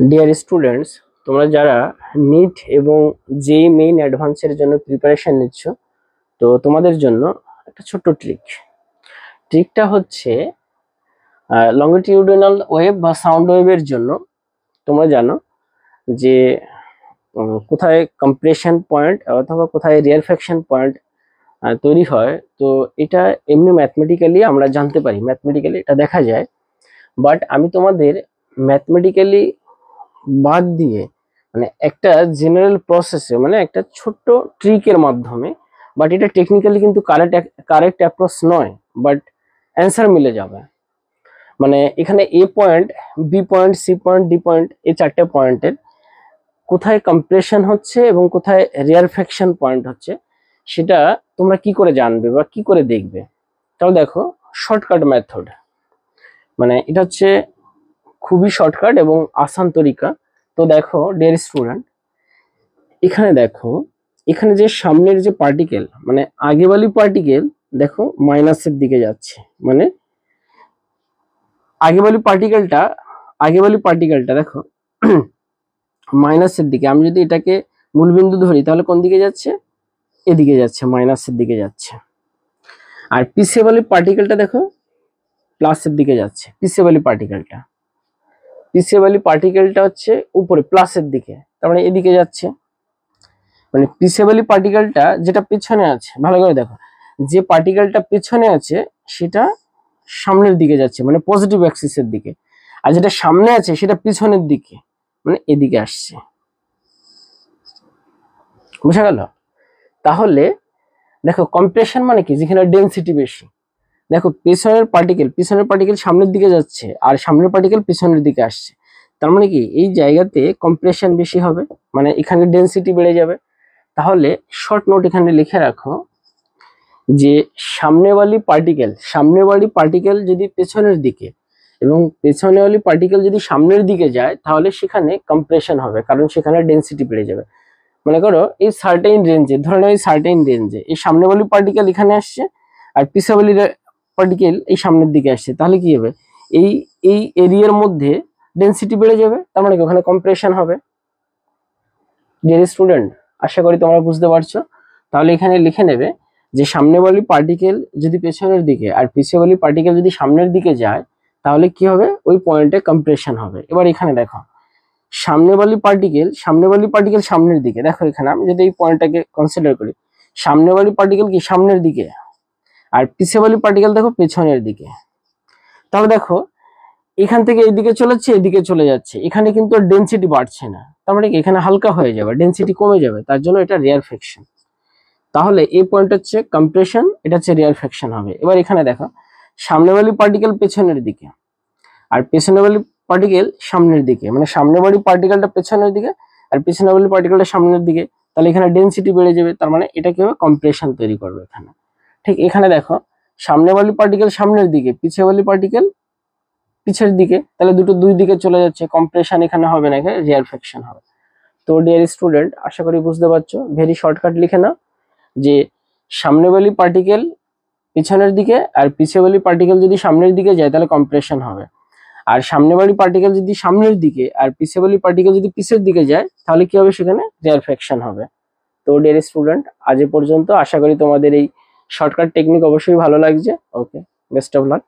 Dear students, তোমরা যারা NEET এবং জেই মেইন অ্যাডভান্সের জন্য প্রিপারেশন নিচ্ছ, তো তোমাদের জন্য একটা ছোট্ট ট্রিকটা হচ্ছে লংগিটিউডিনাল ওয়েভ বা সাউন্ড ওয়েভের জন্য তোমরা জানো যে কোথায় কম্প্রেশন পয়েন্ট অথবা কোথায় রিয়ারফ্যাকশন পয়েন্ট তৈরি হয়। তো এটা এমনি ম্যাথমেটিক্যালি আমরা জানতে পারি, ম্যাথমেটিক্যালি এটা দেখা যায়। বাট আমি তোমাদের ম্যাথমেটিক্যালি বাদ দিয়ে মানে একটা জেনারেল প্রসেসে, মানে একটা ছোট্ট ট্রিকের মাধ্যমে, বাট এটা টেকনিক্যালি কিন্তু কারেক্ট অ্যাপ্রোচ নয়, বাট অ্যান্সার মিলে যাবে। মানে এখানে A point, B point, C point, D point, এই চারটে পয়েন্টের কোথায় কম্প্রেশন হচ্ছে এবং কোথায় রেয়ারফ্যাকশন পয়েন্ট হচ্ছে সেটা তোমরা কি করে জানবে বা কি করে দেখবে। তাহলে দেখো, শর্টকাট মেথড, মানে এটা হচ্ছে খুবই শর্টকাট এবং আসান তরিকা। তো দেখো ডিয়ার স্টুডেন্ট, এখানে দেখো, এখানে যে সামনের যে পার্টিকেল, মানে আগেবালি পার্টিকেল দেখো মাইনাসের দিকে যাচ্ছে, মানে আগেবালি পার্টিকেলটা দেখো মাইনাসের দিকে। আমি যদি এটাকে মূলবিন্দু ধরি তাহলে কোন দিকে যাচ্ছে? এদিকে যাচ্ছে, মাইনাসের দিকে যাচ্ছে। আর পিছেবালি পার্টিকেলটা দেখো প্লাসের দিকে যাচ্ছে। পিছেবালি পার্টিকেলটা হচ্ছে উপরে প্লাসের দিকে, তার মানে এদিকে যাচ্ছে। মানে পিছেবালি পার্টিকেলটা যেটা পেছনে আছে, ভালো করে দেখো, যে পার্টিকেলটা পেছনে আছে সেটা সামনের দিকে যাচ্ছে, মানে পজিটিভ অ্যাক্সিসের দিকে। আর যেটা সামনে আছে সেটা পিছনের দিকে, মানে এদিকে আসছে। বুঝা গেল? তাহলে দেখো কম্প্রেশন মানে কি? যেখানে ডেনসিটি বেশি। দেখো পিছনের পার্টিকেল সামনের দিকে যাচ্ছে আর সামনের পার্টিকেল পিছনের দিকে আসছে, তার মানে কি এই জায়গাতে কম্প্রেশন বেশি হবে, মানে এখানে ডেনসিটি বেড়ে যাবে। তাহলে শর্ট নোট এখানে লিখে রাখো যে সামনেওয়ালি পার্টিকেল যদি পেছনের দিকে এবং পেছনেওয়ালি পার্টিকেল যদি সামনের দিকে যায় তাহলে সেখানে কম্প্রেশন হবে, কারণ সেখানে ডেনসিটি বেড়ে যাবে। মনে করো এই সার্টেইন রেঞ্জে, ধরে নাও এই সার্টেইন রেঞ্জে এই সামনেওয়ালি পার্টিকেল এখানে আসছে আর পিছনেওয়ালি পার্টিকেল এই সামনের দিকে আসছে, তাহলে কি হবে? এই এই এরিয়ার মধ্যে ডেনসিটি বেড়ে যাবে, তার মানে ওখানে কম্প্রেশন হবে। ডিয়ার স্টুডেন্ট, আশা করি তোমরা বুঝতে পারছো। তাহলে এখানে লিখে নেবে যে সামনেওয়ালি পার্টিকেল যদি পেছনের দিকে আর পিছেওয়ালি পার্টিকেল যদি সামনের দিকে যায় তাহলে কি হবে? ওই পয়েন্টে কম্প্রেশন হবে। এবার এখানে দেখো, সামনেওয়ালি পার্টিকেল সামনের দিকে, দেখো এখানে আমি যদি এই পয়েন্টটাকে কনসিডার করি, সামনেওয়ালি পার্টিকেল কি সামনের দিকে আর পিছেওয়ালি পার্টিকেল দেখো পেছনের দিকে। তাহলে দেখো এখান থেকে এইদিকে চলেছে, এদিকে চলে যাচ্ছে, এখানে কিন্তু ডেনসিটি বাড়ছে না, তার মানে কি এখানে হালকা হয়ে যাবে, ডেনসিটি কমে যাবে, তার জন্য এটা রেয়ারফ্যাকশন। তাহলে এই পয়েন্ট হচ্ছে কম্প্রেশন, এটা হচ্ছে রেয়ারফ্যাকশন হবে। এবার এখানে দেখো, সামনেওয়ালি পার্টিকেল পেছনের দিকে আর পেছনেওয়ালি পার্টিকেল সামনের দিকে, মানে সামনেওয়ালি পার্টিকেলটা পেছনের দিকে আর পেছনেওয়ালি পার্টিকেলটা সামনের দিকে, তাহলে এখানে ডেনসিটি বেড়ে যাবে, তার মানে এটা কি হবে? কম্প্রেশন তৈরি করবে এখানে। ঠিক এখানে দেখো, সামনেওয়ালি পার্টিকেল সামনের দিকে, পিছেওয়ালি পার্টিকেল পিছের দিকে, তাহলে দুই দিকে চলে যাচ্ছে, কম্প্রেশন এখানে হবে না, এখানে রেয়ারফ্যাকশন হবে। তো ডিয়ার স্টুডেন্ট, আশা করি বুঝতে পারছো। ভেরি শর্টকাট লিখে নাও যে সামনেওয়ালি পার্টিকেল পিছনের দিকে আর পিছেওয়ালি পার্টিকেল যদি সামনের দিকে যায় তাহলে কম্প্রেশন হবে, আর সামনেওয়ালি পার্টিকেল যদি সামনের দিকে আর পিছেওয়ালি পার্টিকেল যদি পিছের দিকে যায় তাহলে কি হবে? সেখানে রেয়ারফ্যাকশন হবে। তো ডিয়ার স্টুডেন্ট, আজ এ পর্যন্ত। আশা করি তোমাদের এই শর্টকাট টেকনিক অবশ্যই ভালো লাগছে। ওকে, বেস্ট অফ লাক।